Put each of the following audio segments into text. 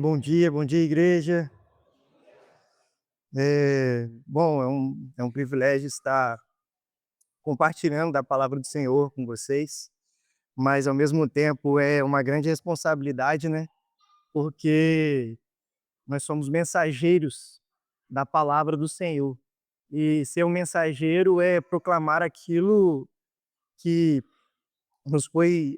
Bom dia, igreja. Bom, é um privilégio estar compartilhando da palavra do Senhor com vocês, mas ao mesmo tempo é uma grande responsabilidade, né? Porque nós somos mensageiros da palavra do Senhor. E ser um mensageiro é proclamar aquilo que nos foi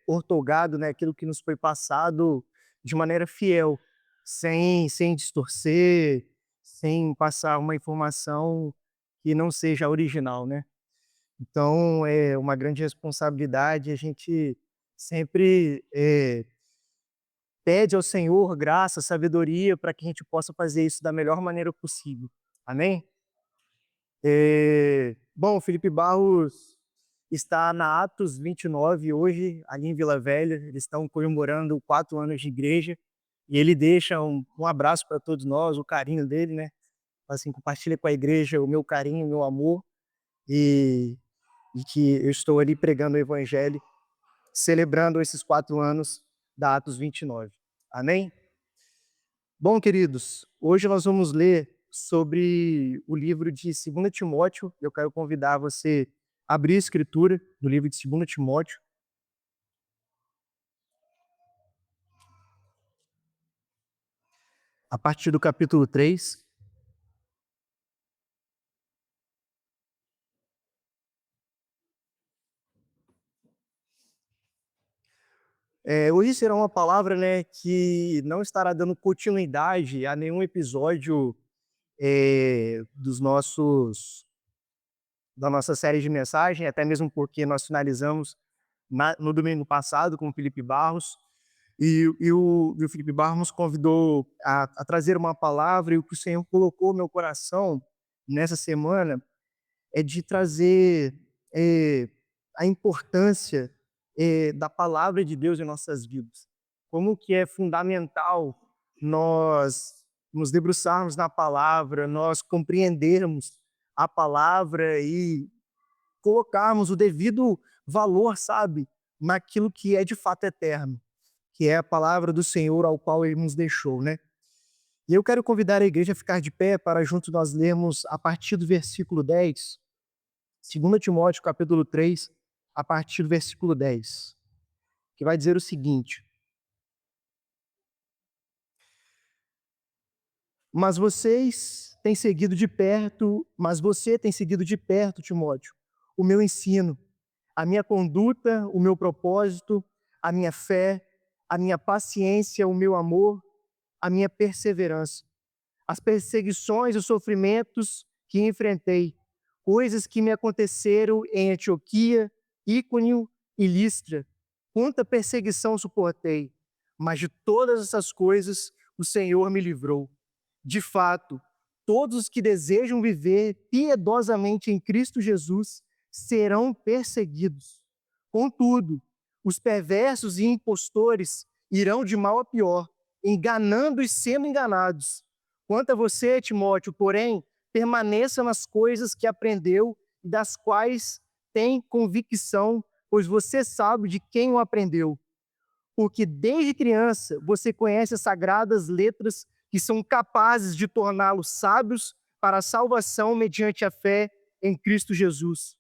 outorgado, né? Aquilo que nos foi passado de maneira fiel, sem distorcer, sem passar uma informação que não seja original, né. Então é uma grande responsabilidade, a gente sempre, pede ao Senhor graça, sabedoria, para que a gente possa fazer isso da melhor maneira possível. Amém? Bom, o Felipe Barros está na Atos 29 hoje, ali em Vila Velha, eles estão comemorando 4 anos de igreja, e ele deixa um abraço para todos nós, o carinho dele, né, assim: "Compartilha com a igreja o meu carinho, o meu amor, e que eu estou ali pregando o evangelho, celebrando esses 4 anos da Atos 29". Amém? Bom, queridos, hoje nós vamos ler sobre o livro de 2 Timóteo. Eu quero convidar você a abrir a escritura do livro de 2 Timóteo, a partir do capítulo 3. Hoje será uma palavra, né, que não estará dando continuidade a nenhum episódio, dos nossos da nossa série de mensagem, até mesmo porque nós finalizamos no domingo passado com o Felipe Barros, e o Felipe Barros nos convidou a trazer uma palavra, e o que o Senhor colocou no meu coração nessa semana é de trazer, eh, a importância, da palavra de Deus em nossas vidas. Como que é fundamental nós nos debruçarmos na palavra, nós compreendermos a palavra e colocarmos o devido valor, sabe, naquilo que é de fato eterno, que é a palavra do Senhor ao qual ele nos deixou, né. E eu quero convidar a igreja a ficar de pé para juntos nós lermos a partir do versículo 10, 2 Timóteo capítulo 3, a partir do versículo 10, que vai dizer o seguinte: Mas você tem seguido de perto, Timóteo, o meu ensino, a minha conduta, o meu propósito, a minha fé, a minha paciência, o meu amor, a minha perseverança, as perseguições e sofrimentos que enfrentei, coisas que me aconteceram em Antioquia, Íconio e Listra. Quanta perseguição suportei, mas de todas essas coisas o Senhor me livrou. De fato, todos os que desejam viver piedosamente em Cristo Jesus serão perseguidos. Contudo, os perversos e impostores irão de mal a pior, enganando e sendo enganados. Quanto a você, Timóteo, porém, permaneça nas coisas que aprendeu e das quais tem convicção, pois você sabe de quem o aprendeu. Porque desde criança você conhece as sagradas letras que são capazes de torná-los sábios para a salvação mediante a fé em Cristo Jesus.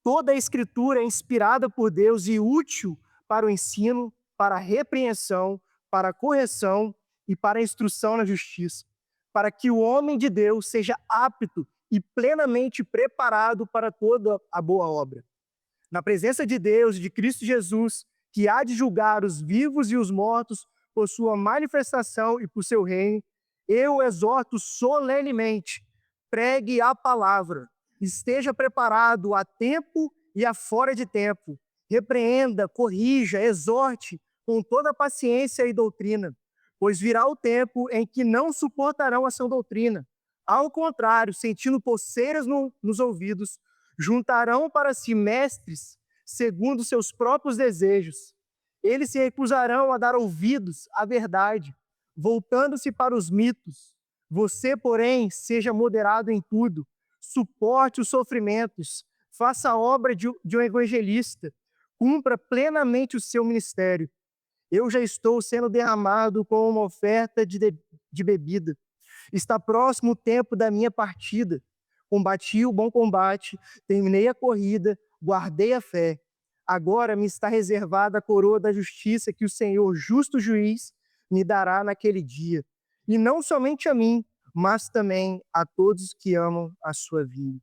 Toda a Escritura é inspirada por Deus e útil para o ensino, para a repreensão, para a correção e para a instrução na justiça, para que o homem de Deus seja apto e plenamente preparado para toda a boa obra. Na presença de Deus e de Cristo Jesus, que há de julgar os vivos e os mortos por sua manifestação e por seu reino, eu o exorto solenemente: pregue a palavra, esteja preparado a tempo e a fora de tempo, repreenda, corrija, exorte com toda paciência e doutrina, pois virá o tempo em que não suportarão a sã doutrina. Ao contrário, sentindo coceiras nos ouvidos, juntarão para si mestres segundo seus próprios desejos. Eles se recusarão a dar ouvidos à verdade, voltando-se para os mitos. Você, porém, seja moderado em tudo, suporte os sofrimentos, faça a obra de um evangelista, cumpra plenamente o seu ministério. Eu já estou sendo derramado como uma oferta de bebida. Está próximo o tempo da minha partida. Combati o bom combate, terminei a corrida, guardei a fé. Agora me está reservada a coroa da justiça que o Senhor, justo juiz, me dará naquele dia. E não somente a mim, mas também a todos que amam a sua vida.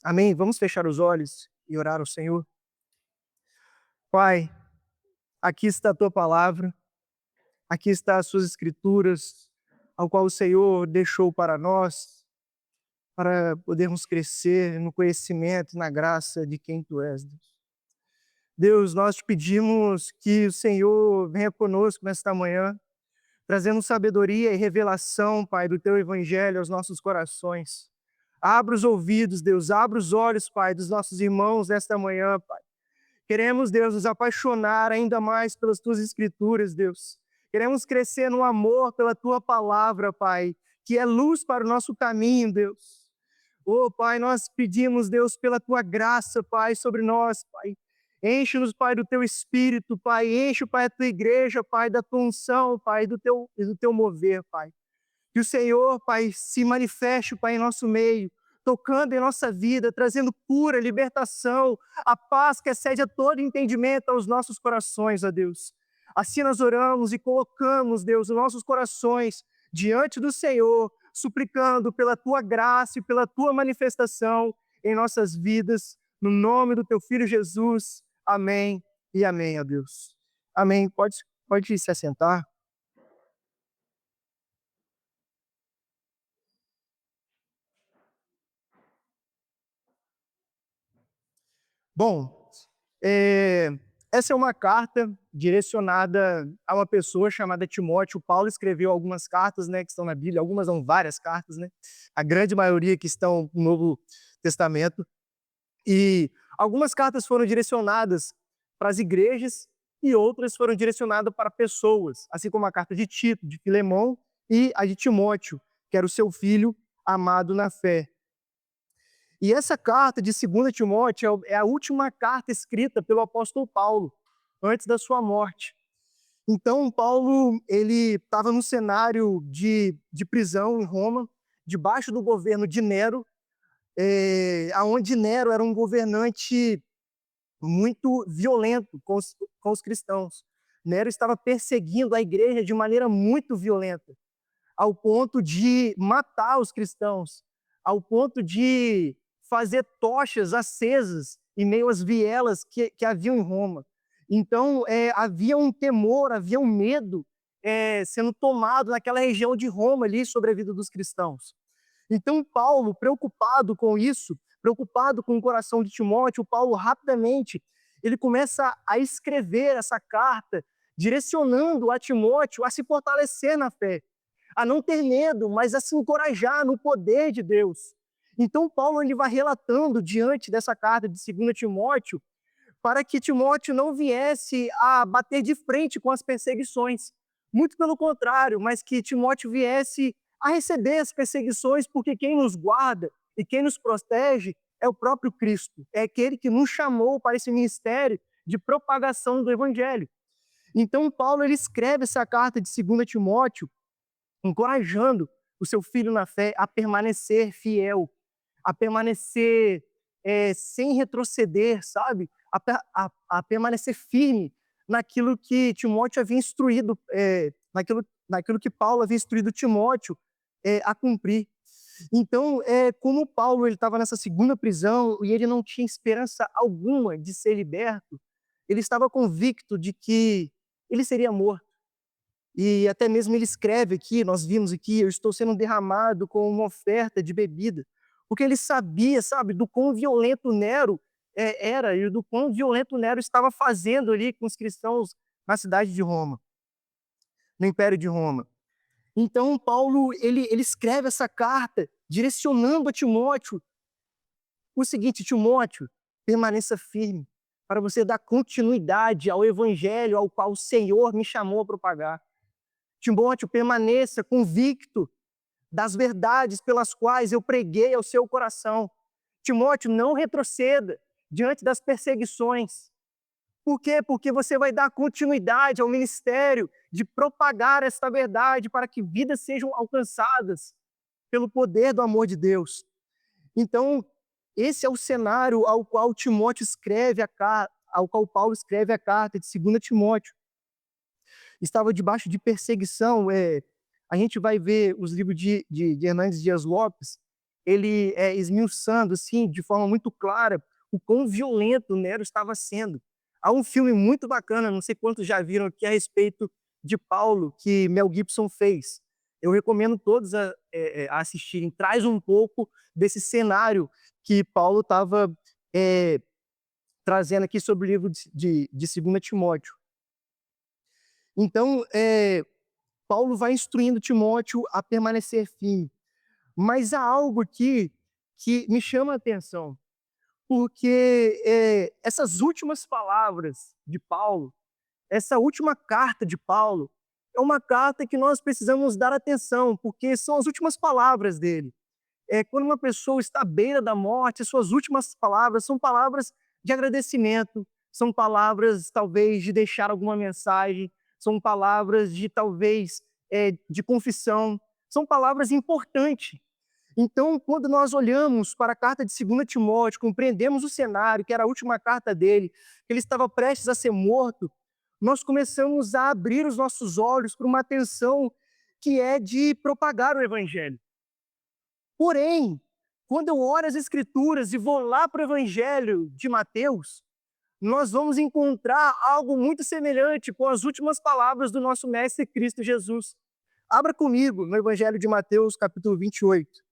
Amém? Vamos fechar os olhos e orar ao Senhor? Pai, aqui está a tua palavra, aqui está as suas escrituras, ao qual o Senhor deixou para nós, para podermos crescer no conhecimento e na graça de quem tu és, Deus. Deus, nós te pedimos que o Senhor venha conosco nesta manhã, trazendo sabedoria e revelação, Pai, do teu evangelho aos nossos corações. Abra os ouvidos, Deus, abra os olhos, Pai, dos nossos irmãos nesta manhã, Pai. Queremos, Deus, nos apaixonar ainda mais pelas tuas escrituras, Deus. Queremos crescer no amor pela tua palavra, Pai, que é luz para o nosso caminho, Deus. Oh, Pai, nós pedimos, Deus, pela tua graça, Pai, sobre nós, Pai. Enche-nos, Pai, do teu espírito, Pai. Enche, Pai, a tua igreja, Pai, da tua unção, Pai, do teu mover, Pai. Que o Senhor, Pai, se manifeste, Pai, em nosso meio, tocando em nossa vida, trazendo cura, libertação, a paz que excede a todo entendimento aos nossos corações, ó Deus. Assim nós oramos e colocamos, Deus, os nossos corações diante do Senhor, suplicando pela tua graça e pela tua manifestação em nossas vidas, no nome do teu Filho Jesus. Amém e amém, ó Deus. Amém. Pode se assentar. Bom, essa é uma carta direcionada a uma pessoa chamada Timóteo. Paulo escreveu algumas cartas, né, que estão na Bíblia, algumas não, várias cartas, né? A grande maioria que estão no Novo Testamento. E algumas cartas foram direcionadas para as igrejas e outras foram direcionadas para pessoas, assim como a carta de Tito, de Filemão e a de Timóteo, que era o seu filho amado na fé. E essa carta de 2 Timóteo é a última carta escrita pelo apóstolo Paulo, antes da sua morte. Então, Paulo ele estava no cenário de prisão em Roma, debaixo do governo de Nero, onde Nero era um governante muito violento com os cristãos. Nero estava perseguindo a igreja de maneira muito violenta, ao ponto de matar os cristãos, ao ponto de fazer tochas acesas em meio às vielas que haviam em Roma. Então, havia um temor, havia um medo sendo tomado naquela região de Roma ali sobre a vida dos cristãos. Então, Paulo, preocupado com isso, preocupado com o coração de Timóteo, Paulo rapidamente ele começa a escrever essa carta, direcionando a Timóteo a se fortalecer na fé, a não ter medo, mas a se encorajar no poder de Deus. Então, Paulo ele vai relatando diante dessa carta de 2 Timóteo, para que Timóteo não viesse a bater de frente com as perseguições. Muito pelo contrário, mas que Timóteo viesse a receber as perseguições, porque quem nos guarda e quem nos protege é o próprio Cristo. É aquele que nos chamou para esse ministério de propagação do Evangelho. Então, Paulo ele escreve essa carta de 2 Timóteo, encorajando o seu filho na fé a permanecer fiel, a permanecer sem retroceder, sabe? A permanecer firme naquilo que Timóteo havia instruído, naquilo que Paulo havia instruído Timóteo a cumprir. Então, como Paulo estava nessa segunda prisão e ele não tinha esperança alguma de ser liberto, ele estava convicto de que ele seria morto. E até mesmo ele escreve aqui, nós vimos aqui, eu estou sendo derramado como uma oferta de bebida. Porque ele sabia, sabe, do quão violento Nero era e do quão violento Nero estava fazendo ali com os cristãos na cidade de Roma, no Império de Roma. Então, Paulo, ele escreve essa carta direcionando a Timóteo o seguinte: Timóteo, permaneça firme para você dar continuidade ao evangelho ao qual o Senhor me chamou a propagar. Timóteo, permaneça convicto das verdades pelas quais eu preguei ao seu coração. Timóteo, não retroceda diante das perseguições. Por quê? Porque você vai dar continuidade ao ministério de propagar esta verdade para que vidas sejam alcançadas pelo poder do amor de Deus. Então, esse é o cenário ao qual Timóteo escreve ao qual Paulo escreve a carta de 2 Timóteo. Estava debaixo de perseguição. A gente vai ver os livros de Hernandes Dias Lopes, ele esmiuçando assim, de forma muito clara o quão violento Nero estava sendo. Há um filme muito bacana, não sei quantos já viram aqui, a respeito de Paulo, que Mel Gibson fez. Eu recomendo todos a assistirem. Traz um pouco desse cenário que Paulo estava trazendo aqui sobre o livro de 2 Timóteo. Então, Paulo vai instruindo Timóteo a permanecer firme. Mas há algo aqui que me chama a atenção, porque essas últimas palavras de Paulo, essa última carta de Paulo, é uma carta que nós precisamos dar atenção, porque são as últimas palavras dele. Quando uma pessoa está à beira da morte, as suas últimas palavras são palavras de agradecimento, são palavras, talvez, de deixar alguma mensagem, são palavras de, talvez, de confissão, são palavras importantes. Então, quando nós olhamos para a carta de 2 Timóteo, compreendemos o cenário, que era a última carta dele, que ele estava prestes a ser morto, nós começamos a abrir os nossos olhos para uma atenção que é de propagar o evangelho. Porém, quando eu olho as Escrituras e vou lá para o Evangelho de Mateus, nós vamos encontrar algo muito semelhante com as últimas palavras do nosso Mestre Cristo Jesus. Abra comigo no Evangelho de Mateus, capítulo 28.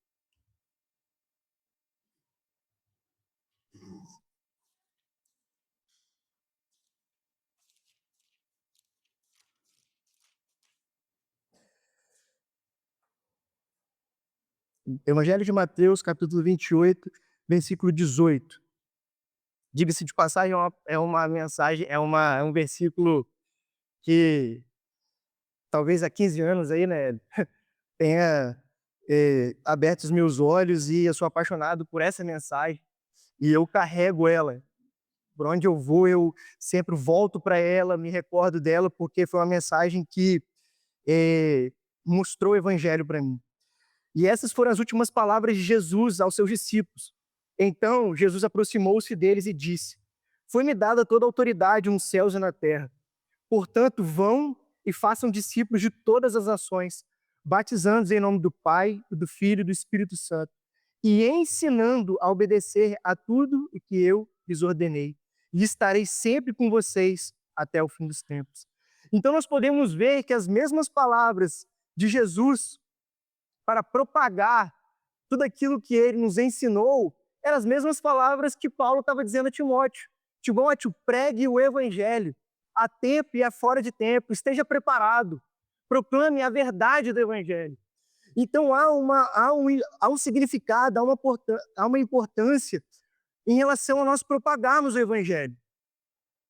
Evangelho de Mateus, capítulo 28, versículo 18. Diga-se de passagem, é uma mensagem, é um versículo que talvez há 15 anos aí, né, tenha aberto os meus olhos, e eu sou apaixonado por essa mensagem e eu carrego ela. Por onde eu vou, eu sempre volto para ela, me recordo dela, porque foi uma mensagem que mostrou o evangelho para mim. E essas foram as últimas palavras de Jesus aos seus discípulos. Então, Jesus aproximou-se deles e disse: "Foi-me dada toda a autoridade nos céus e na terra. Portanto, vão e façam discípulos de todas as nações, batizando-os em nome do Pai, do Filho e do Espírito Santo, e ensinando a obedecer a tudo o que eu lhes ordenei. E estarei sempre com vocês até o fim dos tempos." Então nós podemos ver que as mesmas palavras de Jesus para propagar tudo aquilo que ele nos ensinou eram as mesmas palavras que Paulo estava dizendo a Timóteo. Timóteo, pregue o evangelho, a tempo e a fora de tempo, esteja preparado, proclame a verdade do evangelho. Então há um significado, há uma importância em relação a nós propagarmos o evangelho,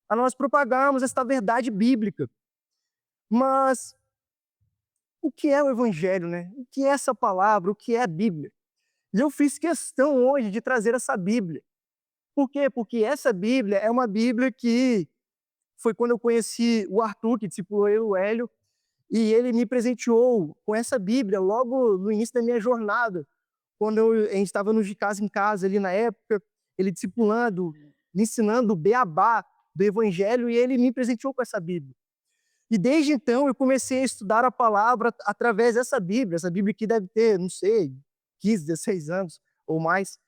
a nós propagarmos esta verdade bíblica. Mas o que é o evangelho, né? O que é essa palavra? O que é a Bíblia? E eu fiz questão hoje de trazer essa Bíblia. Por quê? Porque essa Bíblia é uma Bíblia que foi quando eu conheci o Arthur, que discipulou eu, o Hélio, e ele me presenteou com essa Bíblia logo no início da minha jornada, quando a gente estava no de casa em casa ali na época, ele discipulando, me ensinando o beabá do Evangelho, e ele me presenteou com essa Bíblia. E desde então eu comecei a estudar a palavra através dessa Bíblia, essa Bíblia que deve ter, não sei, 15, 16 anos ou mais.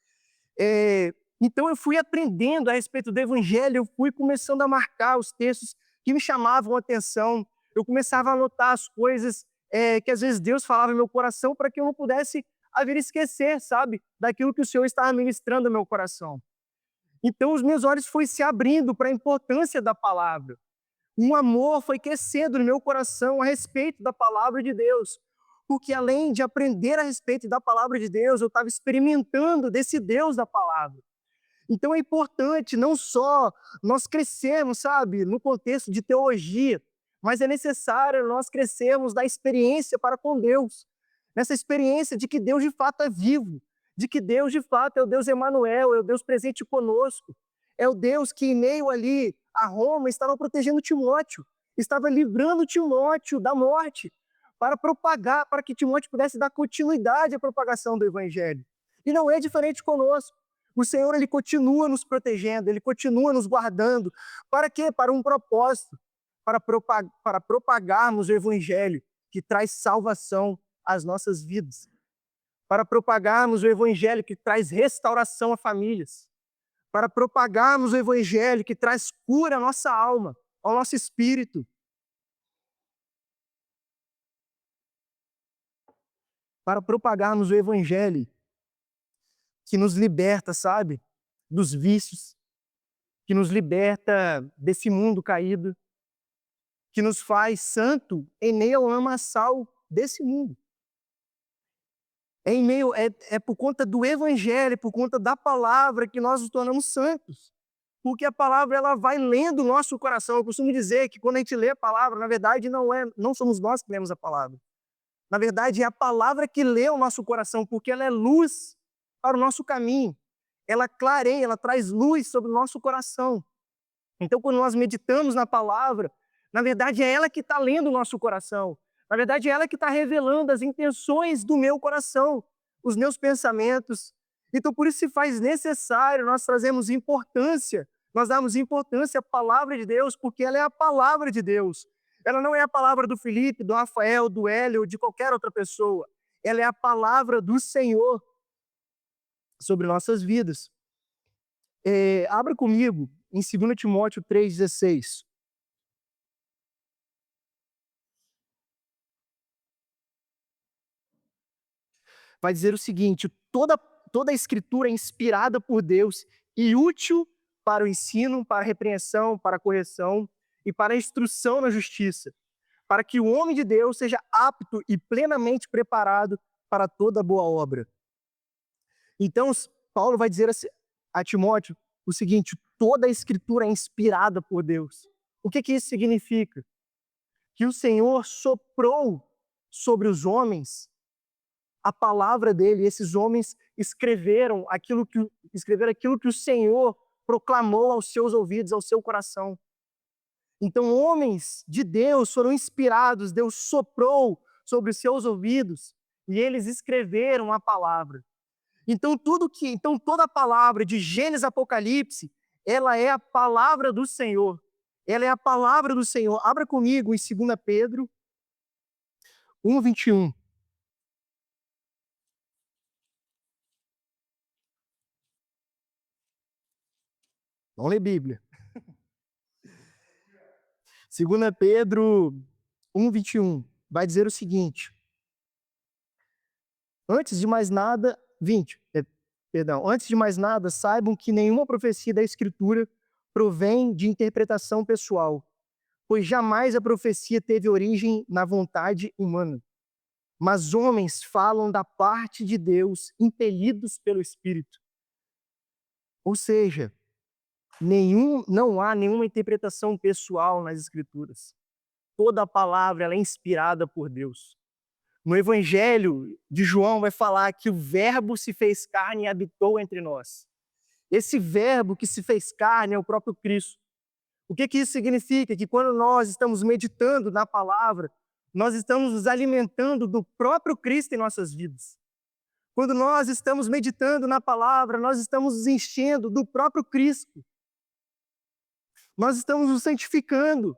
Então eu fui aprendendo a respeito do Evangelho, eu fui começando a marcar os textos que me chamavam a atenção, eu começava a anotar as coisas que às vezes Deus falava no meu coração para que eu não pudesse haver esquecer, sabe, daquilo que o Senhor estava ministrando no meu coração. Então os meus olhos foram se abrindo para a importância da palavra. Um amor foi crescendo no meu coração a respeito da palavra de Deus, porque além de aprender a respeito da palavra de Deus, eu estava experimentando desse Deus da palavra. Então é importante não só nós crescermos, sabe, no contexto de teologia, mas é necessário nós crescermos na experiência para com Deus, nessa experiência de que Deus de fato é vivo, de que Deus de fato é o Deus Emanuel, é o Deus presente conosco, é o Deus que em meio ali a Roma estava protegendo Timóteo, estava livrando Timóteo da morte, para propagar, para que Timóteo pudesse dar continuidade à propagação do evangelho. E não é diferente conosco. O Senhor, ele continua nos protegendo, ele continua nos guardando. Para quê? Para um propósito, para propagarmos o evangelho que traz salvação às nossas vidas. Para propagarmos o evangelho que traz restauração a famílias. Para propagarmos o evangelho que traz cura à nossa alma, ao nosso espírito. Para propagarmos o evangelho que nos liberta, sabe? Dos vícios, que nos liberta desse mundo caído, que nos faz santo em meio ao lamaçal desse mundo. É por conta do evangelho, por conta da palavra que nós nos tornamos santos. Porque a palavra, ela vai lendo o nosso coração. Eu costumo dizer que quando a gente lê a palavra, na verdade não somos nós que lemos a palavra. Na verdade, é a palavra que lê o nosso coração, porque ela é luz para o nosso caminho. Ela clareia, ela traz luz sobre o nosso coração. Então, quando nós meditamos na palavra, na verdade é ela que está lendo o nosso coração. Na verdade é ela que está revelando as intenções do meu coração, os meus pensamentos. Então, por isso se faz necessário nós trazermos importância, nós damos importância à palavra de Deus, porque ela é a palavra de Deus. Ela não é a palavra do Felipe, do Rafael, do Hélio ou de qualquer outra pessoa. Ela é a palavra do Senhor sobre nossas vidas. Abra comigo em 2 Timóteo 3,16. Vai dizer o seguinte: toda a escritura é inspirada por Deus e útil para o ensino, para a repreensão, para a correção e para a instrução na justiça, para que o homem de Deus seja apto e plenamente preparado para toda boa obra. Então, Paulo vai dizer a Timóteo o seguinte: toda a escritura é inspirada por Deus. O que isso significa? Que o Senhor soprou sobre os homens a palavra dele, e esses homens escreveram aquilo que o Senhor proclamou aos seus ouvidos, ao seu coração. Então, homens de Deus foram inspirados, Deus soprou sobre os seus ouvidos e eles escreveram a palavra. Então, toda a palavra de Gênesis a Apocalipse, ela é a palavra do Senhor. Ela é a palavra do Senhor. Abra comigo em 2 Pedro 1:21. Vamos ler Bíblia. 2 Pedro 1:21 vai dizer o seguinte: antes de mais nada, antes de mais nada, saibam que nenhuma profecia da Escritura provém de interpretação pessoal, pois jamais a profecia teve origem na vontade humana. Mas homens falam da parte de Deus, impelidos pelo Espírito. Ou seja, não há nenhuma interpretação pessoal nas Escrituras. Toda a palavra ela é inspirada por Deus. No Evangelho de João vai falar que o Verbo se fez carne e habitou entre nós. Esse Verbo que se fez carne é o próprio Cristo. O que isso significa? Que quando nós estamos meditando na palavra, nós estamos nos alimentando do próprio Cristo em nossas vidas. Quando nós estamos meditando na palavra, nós estamos nos enchendo do próprio Cristo. Nós estamos nos santificando.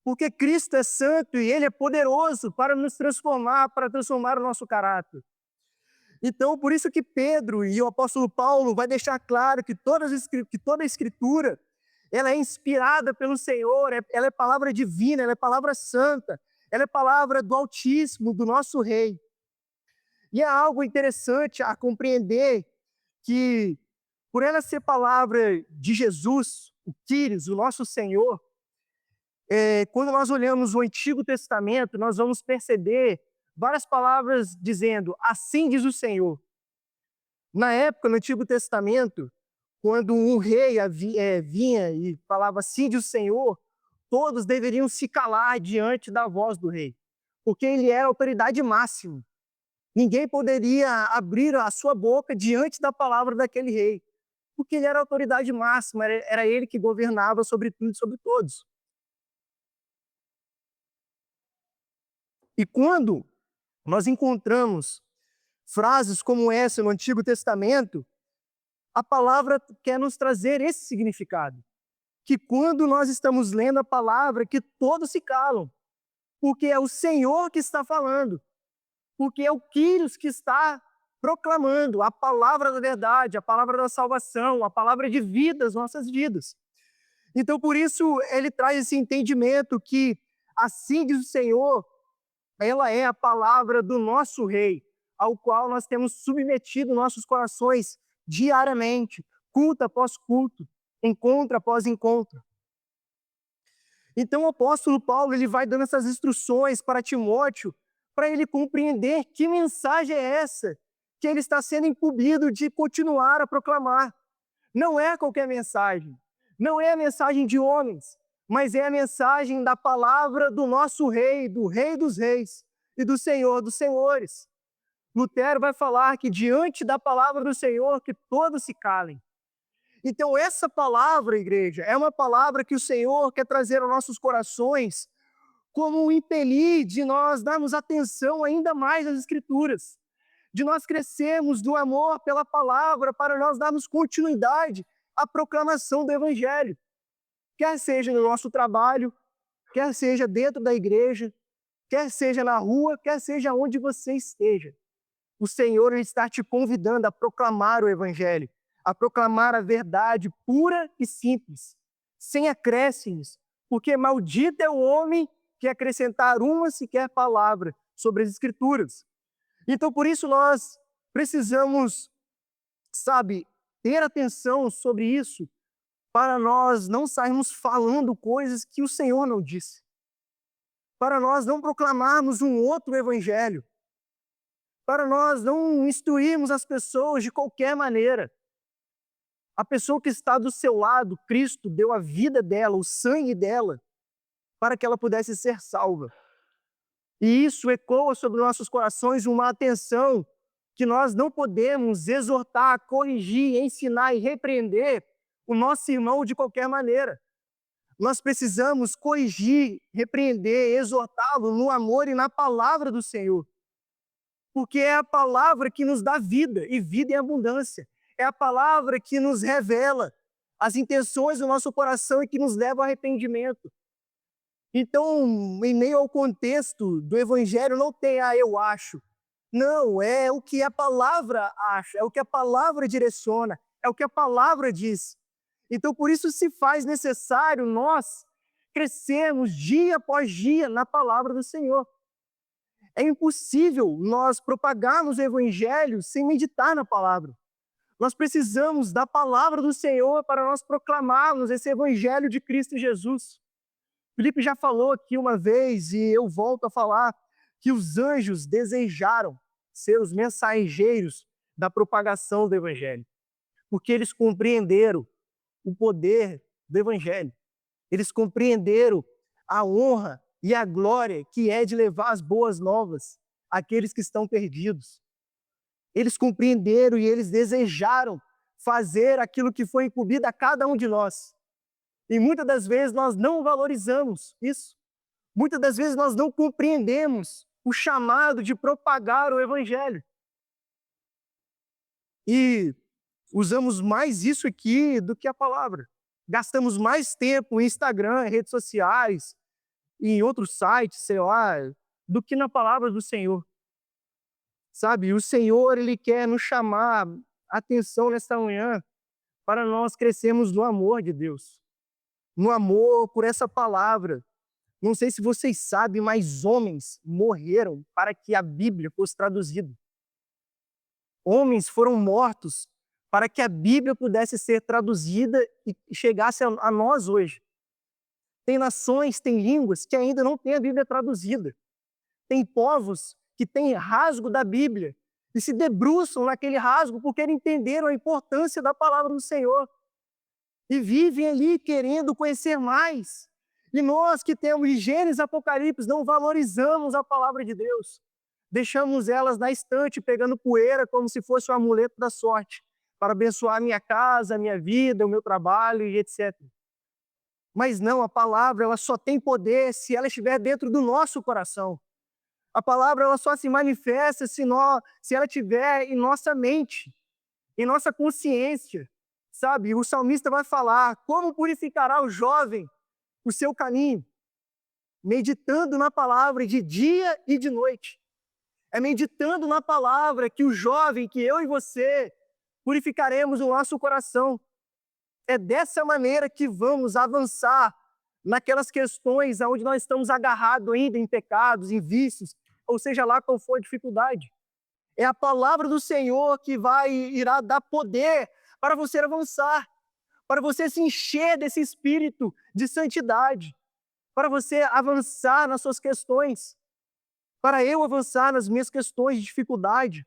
Porque Cristo é santo e Ele é poderoso para nos transformar, para transformar o nosso caráter. Então, por isso que Pedro e o apóstolo Paulo vai deixar claro que toda a Escritura ela é inspirada pelo Senhor, ela é palavra divina, ela é palavra santa, ela é palavra do Altíssimo, do nosso Rei. E é algo interessante a compreender que, por ela ser palavra de Jesus, o Kyrios, o nosso Senhor, quando nós olhamos o Antigo Testamento, nós vamos perceber várias palavras dizendo, assim diz o Senhor. Na época, no Antigo Testamento, quando um rei vinha e falava assim diz o Senhor, todos deveriam se calar diante da voz do rei, porque ele era a autoridade máxima. Ninguém poderia abrir a sua boca diante da palavra daquele rei. porque ele era a autoridade máxima, era ele que governava sobre tudo e sobre todos. E quando nós encontramos frases como essa no Antigo Testamento, a palavra quer nos trazer esse significado. Que quando nós estamos lendo a palavra, que todos se calam, porque é o Senhor que está falando, porque é o Quírios que está proclamando a palavra da verdade, a palavra da salvação, a palavra de vida às nossas vidas. Então, por isso, ele traz esse entendimento que, assim diz o Senhor, ela é a palavra do nosso Rei, ao qual nós temos submetido nossos corações diariamente, culto após culto, encontro após encontro. Então o apóstolo Paulo ele vai dando essas instruções para Timóteo, para ele compreender que mensagem é essa que ele está sendo incumbido de continuar a proclamar. Não é qualquer mensagem, não é a mensagem de homens, mas é a mensagem da palavra do nosso Rei, do Rei dos Reis e do Senhor dos Senhores. Lutero vai falar que diante da palavra do Senhor que todos se calem. Então essa palavra, igreja, é uma palavra que o Senhor quer trazer aos nossos corações como um impelir de nós darmos atenção ainda mais às Escrituras, de nós crescermos do amor pela palavra para nós darmos continuidade à proclamação do Evangelho, quer seja no nosso trabalho, quer seja dentro da igreja, quer seja na rua, quer seja onde você esteja. O Senhor está te convidando a proclamar o Evangelho, a proclamar a verdade pura e simples, sem acréscimos, porque maldito é o homem que acrescentar uma sequer palavra sobre as Escrituras. Então, por isso, nós precisamos, ter atenção sobre isso, para nós não sairmos falando coisas que o Senhor não disse, para nós não proclamarmos um outro evangelho, para nós não instruirmos as pessoas de qualquer maneira. A pessoa que está do seu lado, Cristo deu a vida dela, o sangue dela, para que ela pudesse ser salva. E isso ecoa sobre nossos corações uma atenção que nós não podemos exortar, corrigir, ensinar e repreender o nosso irmão de qualquer maneira. Nós precisamos corrigir, repreender, exortá-lo no amor e na palavra do Senhor. Porque é a palavra que nos dá vida, e vida em abundância. É a palavra que nos revela as intenções do nosso coração e que nos leva ao arrependimento. Então, em meio ao contexto do Evangelho, não tem eu acho. Não, é o que a palavra acha, é o que a palavra direciona, é o que a palavra diz. Então, por isso se faz necessário nós crescermos dia após dia na palavra do Senhor. É impossível nós propagarmos o Evangelho sem meditar na palavra. Nós precisamos da palavra do Senhor para nós proclamarmos esse Evangelho de Cristo Jesus. Felipe já falou aqui uma vez, e eu volto a falar, que os anjos desejaram ser os mensageiros da propagação do Evangelho, porque eles compreenderam o poder do Evangelho. Eles compreenderam a honra e a glória que é de levar as boas novas àqueles que estão perdidos. Eles compreenderam e eles desejaram fazer aquilo que foi incumbido a cada um de nós. E muitas das vezes nós não valorizamos isso. Muitas das vezes nós não compreendemos o chamado de propagar o Evangelho. E usamos mais isso aqui do que a palavra. Gastamos mais tempo em Instagram, em redes sociais, e em outros sites, sei lá, do que na palavra do Senhor. O Senhor, Ele quer nos chamar a atenção nesta manhã para nós crescermos no amor de Deus. No amor por essa palavra. Não sei se vocês sabem, mas homens morreram para que a Bíblia fosse traduzida. Homens foram mortos para que a Bíblia pudesse ser traduzida e chegasse a nós hoje. Tem nações, tem línguas que ainda não têm a Bíblia traduzida. Tem povos que têm rasgo da Bíblia e se debruçam naquele rasgo porque entenderam a importância da palavra do Senhor. E vivem ali querendo conhecer mais. E nós que temos Gênesis e Apocalipse não valorizamos a palavra de Deus. Deixamos elas na estante pegando poeira como se fosse um amuleto da sorte. para abençoar a minha casa, a minha vida, o meu trabalho e etc. Mas não, a palavra ela só tem poder se ela estiver dentro do nosso coração. A palavra ela só se manifesta se ela estiver em nossa mente, em nossa consciência, sabe? O salmista vai falar: como purificará o jovem o seu caminho? Meditando na palavra de dia e de noite. É meditando na palavra que o jovem, que eu e você, purificaremos o nosso coração. É dessa maneira que vamos avançar naquelas questões onde nós estamos agarrados ainda em pecados, em vícios, ou seja lá qual for a dificuldade. É a palavra do Senhor que irá dar poder para você avançar, para você se encher desse espírito de santidade, para você avançar nas suas questões, para eu avançar nas minhas questões de dificuldade.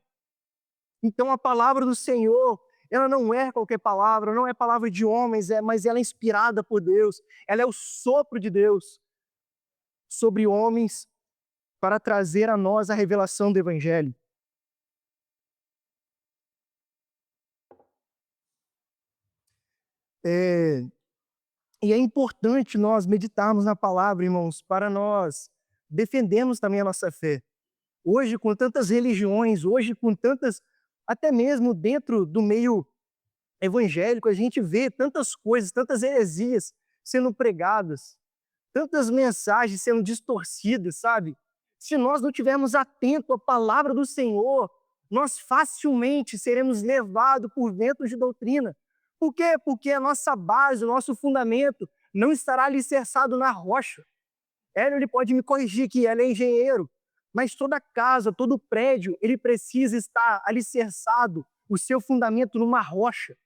Então a palavra do Senhor, ela não é qualquer palavra, não é palavra de homens, mas ela é inspirada por Deus, ela é o sopro de Deus sobre homens para trazer a nós a revelação do Evangelho. E é importante nós meditarmos na palavra, irmãos, para nós defendermos também a nossa fé. Hoje, com tantas religiões, hoje com tantas, até mesmo dentro do meio evangélico, a gente vê tantas coisas, tantas heresias sendo pregadas, tantas mensagens sendo distorcidas, sabe? Se nós não tivermos atento à palavra do Senhor, nós facilmente seremos levados por ventos de doutrina. Por quê? Porque a nossa base, o nosso fundamento não estará alicerçado na rocha. Hélio, ele pode me corrigir aqui, ele é engenheiro, mas toda casa, todo prédio, ele precisa estar alicerçado, o seu fundamento numa rocha.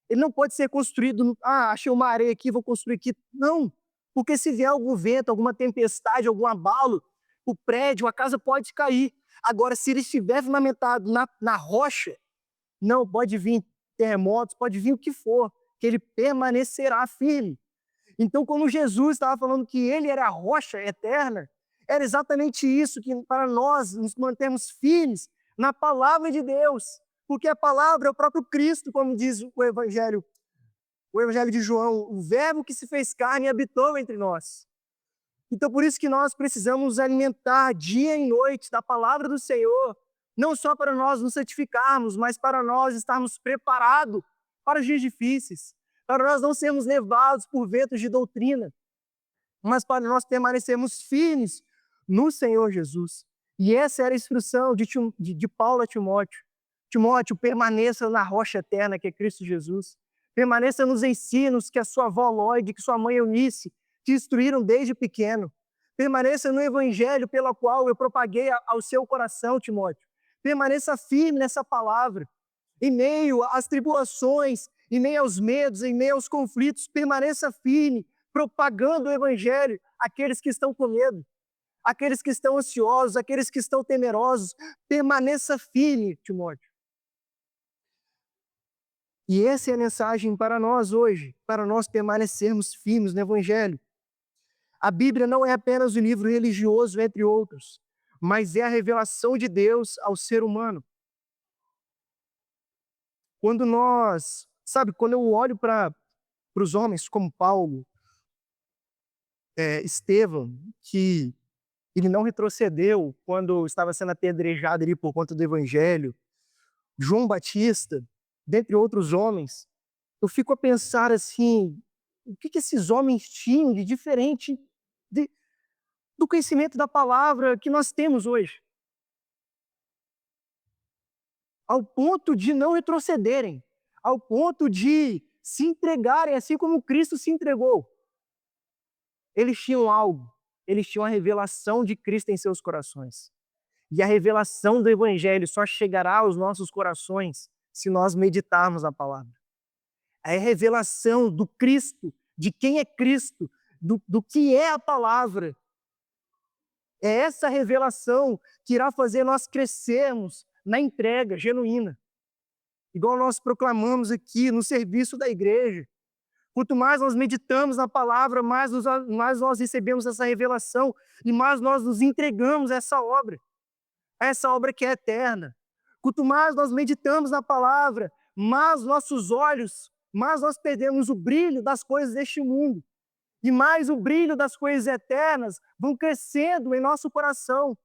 Ele não pode ser construído, achei uma areia aqui, vou construir aqui. Não, porque se vier algum vento, alguma tempestade, algum abalo, o prédio, a casa pode cair. Agora, se ele estiver fundamentado na rocha, não, pode vir terremotos, pode vir o que for, que ele permanecerá firme. Então, como Jesus estava falando que ele era a rocha eterna, era exatamente isso, que para nós nos mantermos firmes na palavra de Deus, porque a palavra é o próprio Cristo, como diz o Evangelho de João, o verbo que se fez carne e habitou entre nós. Então, por isso que nós precisamos nos alimentar dia e noite da palavra do Senhor, não só para nós nos santificarmos, mas para nós estarmos preparados para os dias difíceis, para nós não sermos levados por ventos de doutrina, mas para nós permanecermos firmes no Senhor Jesus. E essa era a instrução de Paulo a Timóteo. Timóteo, permaneça na rocha eterna que é Cristo Jesus. Permaneça nos ensinos que a sua avó Lloyd, que sua mãe Eunice te instruíram desde pequeno. Permaneça no evangelho pelo qual eu propaguei ao seu coração, Timóteo. Permaneça firme nessa palavra. Em meio às tribulações, em meio aos medos, em meio aos conflitos, permaneça firme, propagando o evangelho àqueles que estão com medo, àqueles que estão ansiosos, àqueles que estão temerosos. Permaneça firme, Timóteo. E essa é a mensagem para nós hoje, para nós permanecermos firmes no Evangelho. A Bíblia não é apenas um livro religioso, entre outros, mas é a revelação de Deus ao ser humano. Quando eu olho para os homens como Paulo, Estevão, que ele não retrocedeu quando estava sendo apedrejado ali por conta do Evangelho, João Batista, dentre outros homens, eu fico a pensar assim, o que esses homens tinham de diferente do conhecimento da palavra que nós temos hoje? Ao ponto de não retrocederem, ao ponto de se entregarem, assim como Cristo se entregou. Eles tinham algo, eles tinham a revelação de Cristo em seus corações. E a revelação do Evangelho só chegará aos nossos corações se nós meditarmos a palavra. É a revelação do Cristo, de quem é Cristo, do que é a palavra. É essa revelação que irá fazer nós crescermos na entrega genuína. Igual nós proclamamos aqui no serviço da igreja. Quanto mais nós meditamos na palavra, mais nós recebemos essa revelação e mais nós nos entregamos a essa obra que é eterna. Quanto mais nós meditamos na palavra, mais nós perdemos o brilho das coisas deste mundo. E mais o brilho das coisas eternas vão crescendo em nosso coração.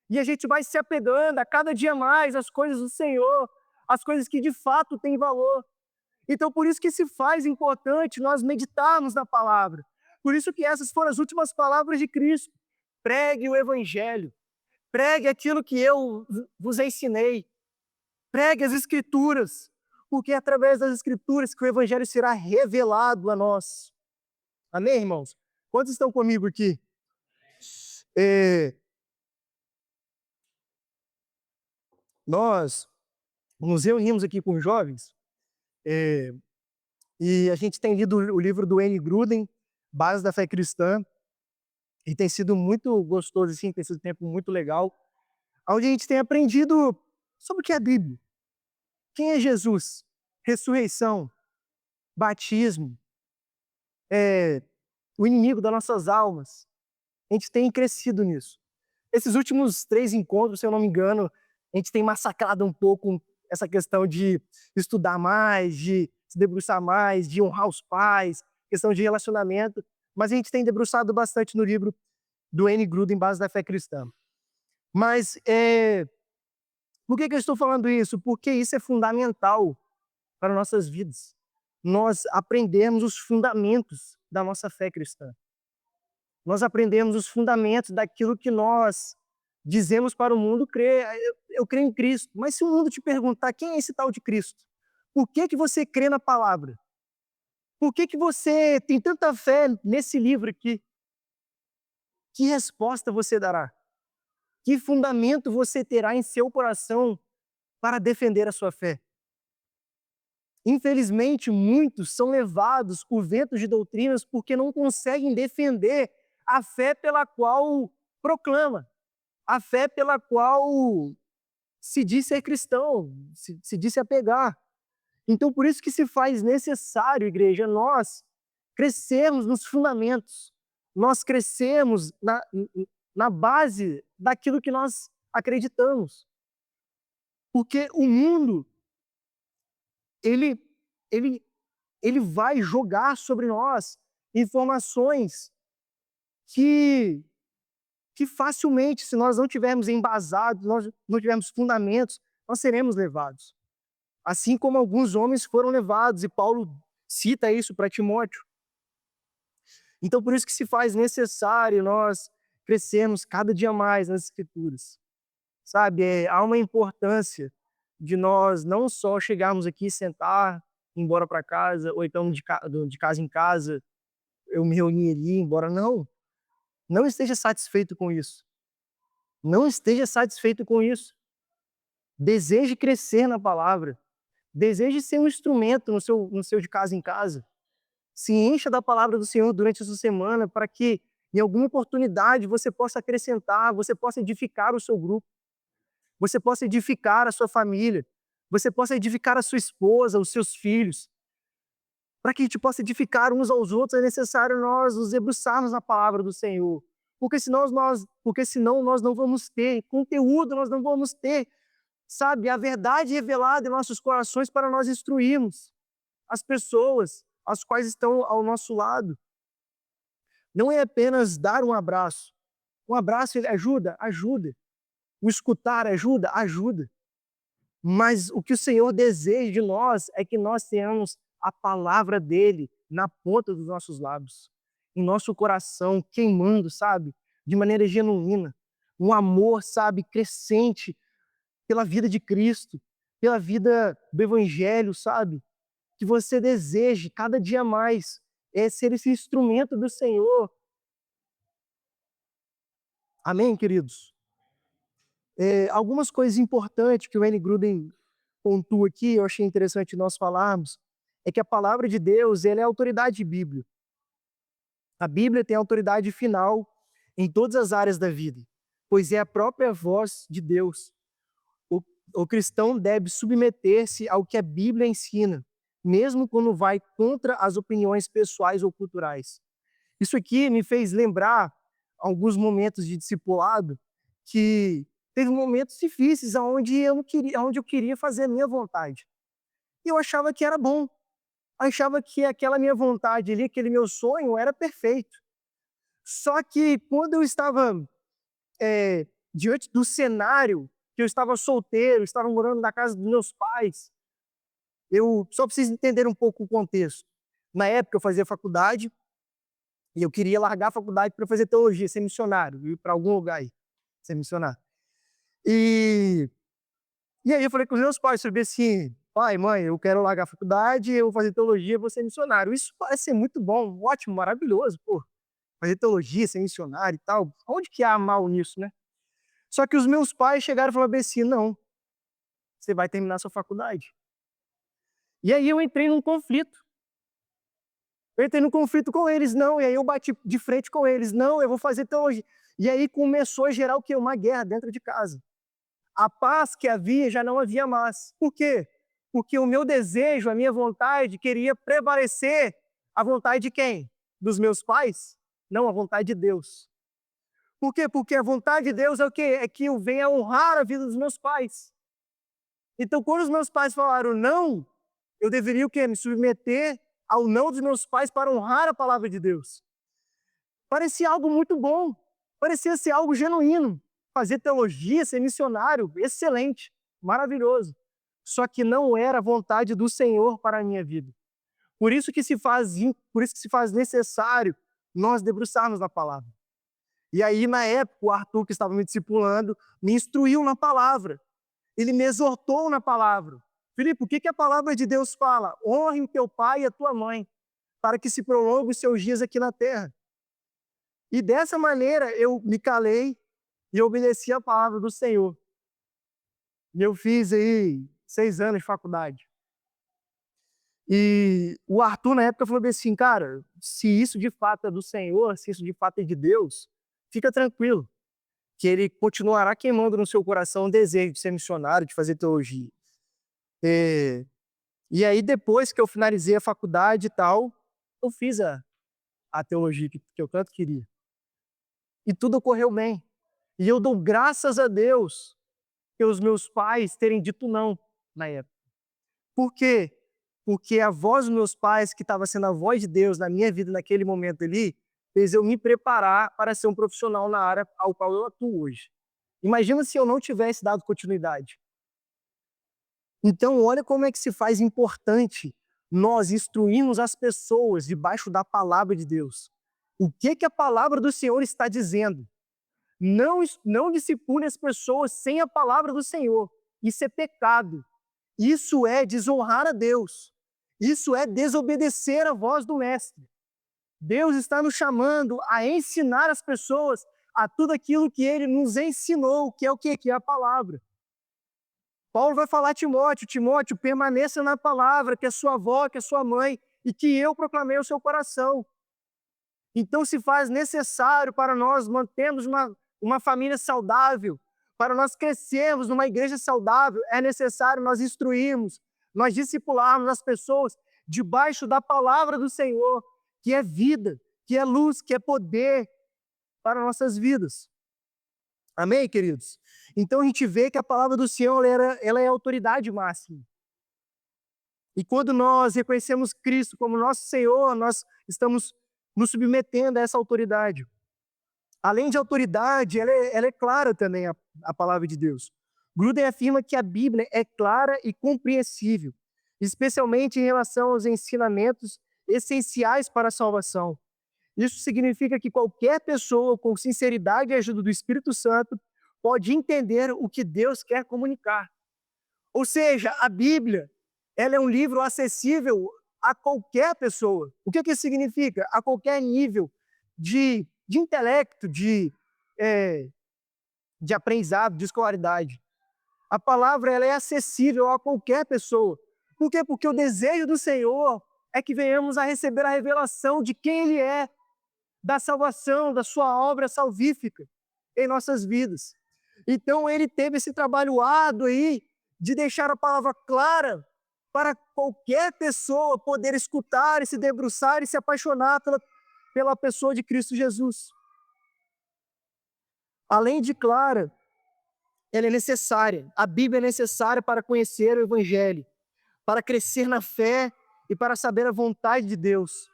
E a gente vai se apegando a cada dia mais às coisas do Senhor, às coisas que de fato têm valor. Então, por isso que se faz importante nós meditarmos na palavra. Por isso que essas foram as últimas palavras de Cristo. Pregue o Evangelho. Pregue aquilo que eu vos ensinei. Pregue as Escrituras. Porque é através das Escrituras que o Evangelho será revelado a nós. Amém, irmãos? Quantos estão comigo aqui? Nós nos reunimos aqui com jovens e a gente tem lido o livro do N. Gruden, Bases da Fé Cristã, e tem sido muito gostoso, assim, tem sido um tempo muito legal, onde a gente tem aprendido sobre o que é a Bíblia. Quem é Jesus? Ressurreição, batismo, o inimigo das nossas almas. A gente tem crescido nisso. Esses últimos 3 encontros, se eu não me engano, a gente tem massacrado um pouco essa questão de estudar mais, de se debruçar mais, de honrar os pais, questão de relacionamento, mas a gente tem debruçado bastante no livro do N. Gruden, Bases da Fé Cristã. Mas por que eu estou falando isso? Porque isso é fundamental para nossas vidas. Nós aprendemos os fundamentos da nossa fé cristã. Nós aprendemos os fundamentos daquilo que nós dizemos para o mundo crer. Eu creio em Cristo. Mas se o mundo te perguntar quem é esse tal de Cristo, por que você crê na palavra? Por que você tem tanta fé nesse livro aqui? Que resposta você dará? Que fundamento você terá em seu coração para defender a sua fé? Infelizmente, muitos são levados por ventos de doutrinas porque não conseguem defender a fé pela qual proclama, a fé pela qual se diz ser cristão, se diz se apegar. Então, por isso que se faz necessário, igreja, nós crescermos nos fundamentos, nós crescermos na base daquilo que nós acreditamos. Porque o mundo, ele vai jogar sobre nós informações que facilmente, se nós não tivermos embasados, nós não tivermos fundamentos, nós seremos levados. Assim como alguns homens foram levados, e Paulo cita isso para Timóteo. Então, por isso que se faz necessário nós crescermos cada dia mais nas Escrituras. Sabe, há uma importância de nós não só chegarmos aqui, sentar, ir embora para casa, ou então de casa em casa, eu me reunir ali, ir embora. Não. Não esteja satisfeito com isso. Não esteja satisfeito com isso. Deseje crescer na palavra. Deseje ser um instrumento no seu de casa em casa. Se encha da palavra do Senhor durante essa semana para que, em alguma oportunidade, você possa acrescentar, você possa edificar o seu grupo, você possa edificar a sua família, você possa edificar a sua esposa, os seus filhos. Para que a gente possa edificar uns aos outros, é necessário nós nos debruçarmos na palavra do Senhor. Porque senão nós não vamos ter conteúdo, nós não vamos ter, sabe, a verdade revelada em nossos corações para nós instruirmos as pessoas as quais estão ao nosso lado. Não é apenas dar um abraço. Um abraço ajuda? Ajuda. O escutar ajuda? Ajuda. Mas o que o Senhor deseja de nós é que nós tenhamos a palavra dele na ponta dos nossos lábios, em nosso coração, queimando, sabe? De maneira genuína. Um amor, sabe, crescente pela vida de Cristo, pela vida do Evangelho, sabe? Que você deseje cada dia mais ser esse instrumento do Senhor. Amém, queridos? Algumas coisas importantes que o N. Gruden pontua aqui, eu achei interessante nós falarmos, é que a palavra de Deus ela é a autoridade bíblica. A Bíblia tem autoridade final em todas as áreas da vida, pois é a própria voz de Deus. O cristão deve submeter-se ao que a Bíblia ensina, mesmo quando vai contra as opiniões pessoais ou culturais. Isso aqui me fez lembrar alguns momentos de discipulado que teve momentos difíceis onde eu queria fazer a minha vontade. E eu achava que era bom, achava que aquela minha vontade ali, aquele meu sonho era perfeito. Só que quando eu estava diante do cenário, que eu estava solteiro, estava morando na casa dos meus pais, eu só preciso entender um pouco o contexto. Na época eu fazia faculdade e eu queria largar a faculdade para fazer teologia, ser missionário, ir para algum lugar aí, ser missionário. E, e aí eu falei com os meus pais sobre assim, pai, mãe, eu quero largar a faculdade, eu vou fazer teologia, vou ser missionário. Isso parece ser muito bom, ótimo, maravilhoso, pô. Fazer teologia, ser missionário e tal. Onde que há mal nisso, né? Só que os meus pais chegaram e falaram bem assim, não, você vai terminar sua faculdade. E aí eu entrei num conflito. Eu entrei num conflito com eles, não, e aí eu bati de frente com eles, não, eu vou fazer teologia. E aí começou a gerar o quê? Uma guerra dentro de casa. A paz que havia já não havia mais. Por quê? Porque o meu desejo, a minha vontade queria prevalecer a vontade de quem? Dos meus pais? Não, a vontade de Deus. Por quê? Porque a vontade de Deus é o quê? É que eu venha honrar a vida dos meus pais. Então, quando os meus pais falaram não, eu deveria o quê? Me submeter ao não dos meus pais para honrar a palavra de Deus. Parecia algo muito bom, parecia ser algo genuíno. Fazer teologia, ser missionário, excelente, maravilhoso. Só que não era a vontade do Senhor para a minha vida. Por isso que se faz necessário nós debruçarmos na palavra. E aí, na época, o Arthur, que estava me discipulando, me instruiu na palavra. Ele me exortou na palavra. Filipe, o que, que a palavra de Deus fala? Honre o teu pai e a tua mãe, para que se prolongue os seus dias aqui na terra. E dessa maneira eu me calei e obedeci a palavra do Senhor. E eu fiz aí 6 anos de faculdade. E o Arthur, na época, falou bem assim, cara, se isso de fato é do Senhor, se isso de fato é de Deus, fica tranquilo, que ele continuará queimando no seu coração o desejo de ser missionário, de fazer teologia. E aí, depois que eu finalizei a faculdade e tal, eu fiz a teologia que eu tanto queria. E tudo ocorreu bem. E eu dou graças a Deus pelos meus pais terem dito não na época. Por quê? Porque a voz dos meus pais, que estava sendo a voz de Deus na minha vida naquele momento ali, fez eu me preparar para ser um profissional na área ao qual eu atuo hoje. Imagina se eu não tivesse dado continuidade. Então, olha como é que se faz importante nós instruirmos as pessoas debaixo da palavra de Deus. O que que a palavra do Senhor está dizendo? Não discipline as pessoas sem a palavra do Senhor. Isso é pecado. Isso é desonrar a Deus. Isso é desobedecer a voz do Mestre. Deus está nos chamando a ensinar as pessoas a tudo aquilo que Ele nos ensinou, que é o quê? Que é a palavra. Paulo vai falar a Timóteo, Timóteo, permaneça na palavra, que é sua avó, que é sua mãe, e que eu proclamei ao seu coração. Então se faz necessário para nós mantermos uma família saudável, para nós crescermos numa igreja saudável, é necessário nós instruirmos, nós discipularmos as pessoas debaixo da palavra do Senhor, que é vida, que é luz, que é poder para nossas vidas. Amém, queridos? Então a gente vê que a palavra do Senhor ela é a autoridade máxima. E quando nós reconhecemos Cristo como nosso Senhor, nós estamos nos submetendo a essa autoridade. Além de autoridade, ela é clara também, a palavra de Deus. Gruden afirma que a Bíblia é clara e compreensível, especialmente em relação aos ensinamentos essenciais para a salvação. Isso significa que qualquer pessoa, com sinceridade e ajuda do Espírito Santo, pode entender o que Deus quer comunicar. Ou seja, a Bíblia, ela é um livro acessível a qualquer pessoa. O que isso significa? A qualquer nível de intelecto, de aprendizado, de escolaridade. A palavra ela é acessível a qualquer pessoa. Por quê? Porque o desejo do Senhor é que venhamos a receber a revelação de quem Ele é, da salvação, da sua obra salvífica em nossas vidas. Então Ele teve esse trabalho árduo aí de deixar a palavra clara para qualquer pessoa poder escutar e se debruçar e se apaixonar pela pessoa de Cristo Jesus. Além de clara, ela é necessária. A Bíblia é necessária para conhecer o Evangelho, para crescer na fé e para saber a vontade de Deus.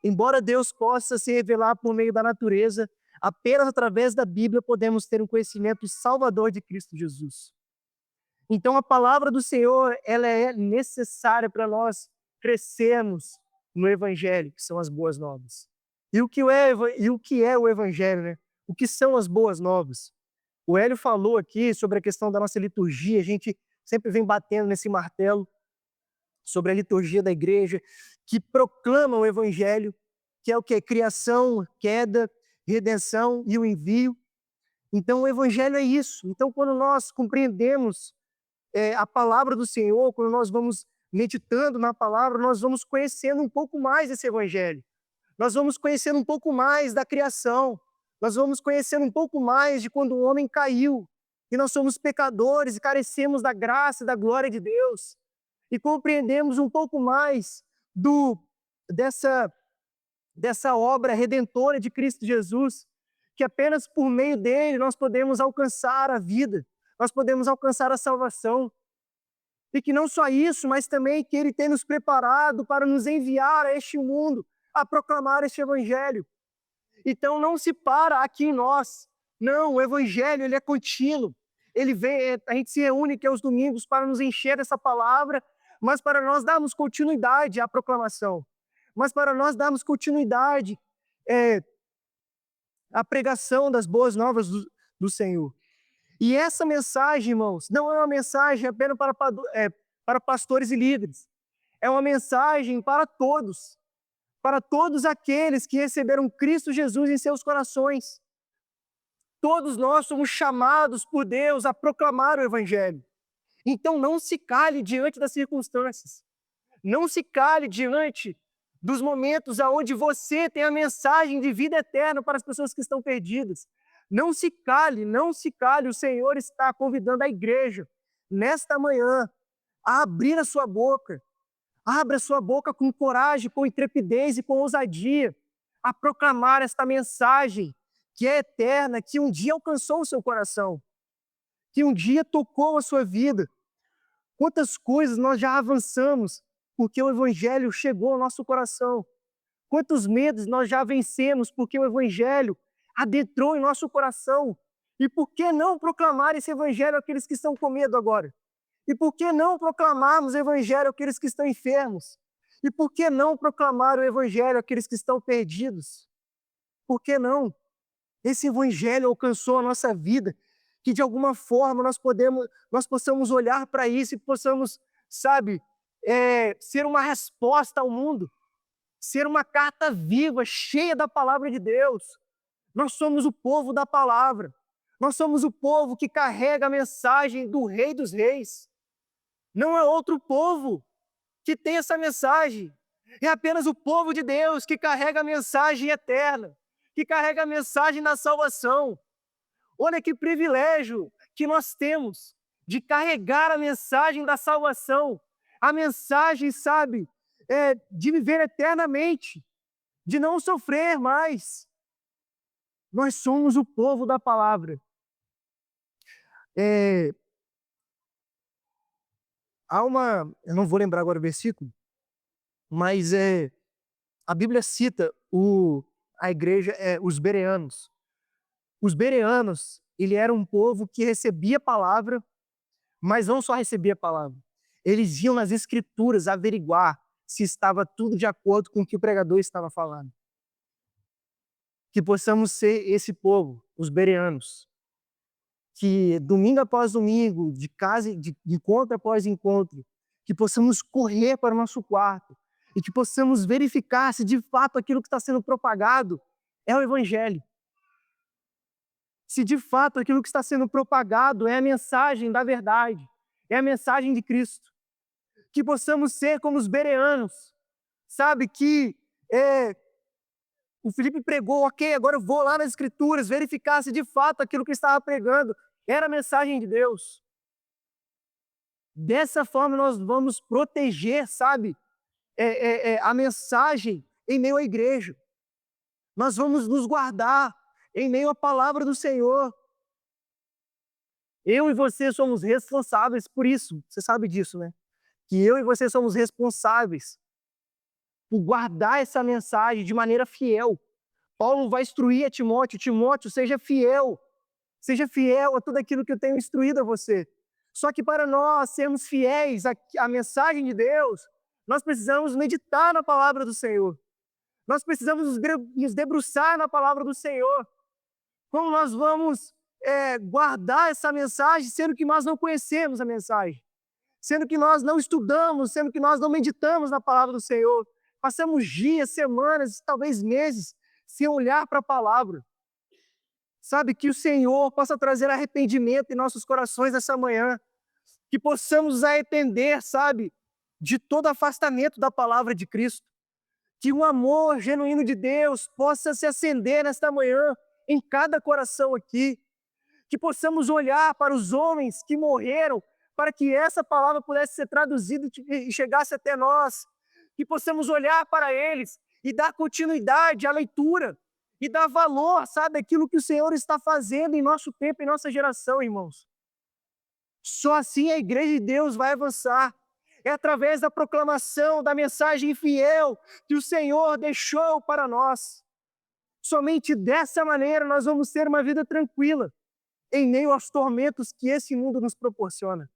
Embora Deus possa se revelar por meio da natureza, apenas através da Bíblia podemos ter um conhecimento salvador de Cristo Jesus. Então a palavra do Senhor, ela é necessária para nós crescermos no Evangelho, que são as boas novas. E o que é o Evangelho, né? O que são as boas novas? O Hélio falou aqui sobre a questão da nossa liturgia, a gente sempre vem batendo nesse martelo sobre a liturgia da igreja, que proclama o Evangelho, que é o que? Criação, queda, redenção e o envio. Então o Evangelho é isso. Então quando nós compreendemos a palavra do Senhor, quando nós vamos meditando na palavra, nós vamos conhecendo um pouco mais desse Evangelho. Nós vamos conhecendo um pouco mais da criação. Nós vamos conhecendo um pouco mais de quando o homem caiu. E nós somos pecadores e carecemos da graça e da glória de Deus. E compreendemos um pouco mais dessa obra redentora de Cristo Jesus, que apenas por meio dele nós podemos alcançar a vida, nós podemos alcançar a salvação. E que não só isso, mas também que ele tem nos preparado para nos enviar a este mundo, a proclamar este Evangelho. Então não se para aqui em nós. Não, o Evangelho ele é contínuo. Ele vem, a gente se reúne aqui aos domingos para nos encher dessa palavra, mas para nós darmos continuidade à proclamação. Mas para nós darmos continuidade à pregação das boas novas do Senhor. E essa mensagem, irmãos, não é uma mensagem apenas para pastores e líderes. É uma mensagem para todos aqueles que receberam Cristo Jesus em seus corações. Todos nós somos chamados por Deus a proclamar o Evangelho. Então não se cale diante das circunstâncias. Não se cale diante dos momentos onde você tem a mensagem de vida eterna para as pessoas que estão perdidas. Não se cale, não se cale. O Senhor está convidando a igreja, nesta manhã, a abrir a sua boca. Abra sua boca com coragem, com intrepidez e com ousadia, a proclamar esta mensagem que é eterna, que um dia alcançou o seu coração, que um dia tocou a sua vida. Quantas coisas nós já avançamos porque o Evangelho chegou ao nosso coração. Quantos medos nós já vencemos porque o Evangelho adentrou em nosso coração. E por que não proclamar esse Evangelho àqueles que estão com medo agora? E por que não proclamarmos o Evangelho àqueles que estão enfermos? E por que não proclamar o Evangelho àqueles que estão perdidos? Por que não? Esse Evangelho alcançou a nossa vida, que de alguma forma nós possamos olhar para isso e possamos, ser uma resposta ao mundo, ser uma carta viva, cheia da palavra de Deus. Nós somos o povo da palavra. Nós somos o povo que carrega a mensagem do Rei dos Reis. Não é outro povo que tem essa mensagem. É apenas o povo de Deus que carrega a mensagem eterna, que carrega a mensagem da salvação. Olha que privilégio que nós temos de carregar a mensagem da salvação, a mensagem, de viver eternamente, de não sofrer mais. Nós somos o povo da palavra. Eu não vou lembrar agora o versículo, mas a Bíblia cita a igreja, os bereanos. Os bereanos, ele era um povo que recebia a palavra, mas não só recebia a palavra. Eles iam nas escrituras averiguar se estava tudo de acordo com o que o pregador estava falando. Que possamos ser esse povo, os bereanos, que domingo após domingo, de encontro após encontro, que possamos correr para o nosso quarto e que possamos verificar se de fato aquilo que está sendo propagado é o Evangelho. Se de fato aquilo que está sendo propagado é a mensagem da verdade, é a mensagem de Cristo. Que possamos ser como os bereanos, que o Felipe pregou, ok, agora eu vou lá nas Escrituras verificar se de fato aquilo que estava pregando era a mensagem de Deus. Dessa forma nós vamos proteger, a mensagem em meio à igreja. Nós vamos nos guardar em meio à palavra do Senhor. Eu e você somos responsáveis por isso, você sabe disso, né? que eu e você somos responsáveis por guardar essa mensagem de maneira fiel. Paulo vai instruir a Timóteo: Timóteo, seja fiel a tudo aquilo que eu tenho instruído a você. Só que para nós sermos fiéis à mensagem de Deus, nós precisamos meditar na palavra do Senhor. Nós precisamos nos debruçar na palavra do Senhor. Como nós vamos guardar essa mensagem, sendo que nós não conhecemos a mensagem? Sendo que nós não estudamos, sendo que nós não meditamos na palavra do Senhor? Passamos dias, semanas, talvez meses, sem olhar para a palavra. Sabe, que o Senhor possa trazer arrependimento em nossos corações essa manhã. Que possamos nos arrepender, sabe, de todo afastamento da palavra de Cristo. Que um amor genuíno de Deus possa se acender nesta manhã em cada coração aqui. Que possamos olhar para os homens que morreram para que essa palavra pudesse ser traduzida e chegasse até nós. Que possamos olhar para eles e dar continuidade à leitura e dar valor, sabe, àquilo que o Senhor está fazendo em nosso tempo, em nossa geração, irmãos. Só assim a igreja de Deus vai avançar. É através da proclamação da mensagem fiel que o Senhor deixou para nós. Somente dessa maneira nós vamos ter uma vida tranquila, em meio aos tormentos que esse mundo nos proporciona.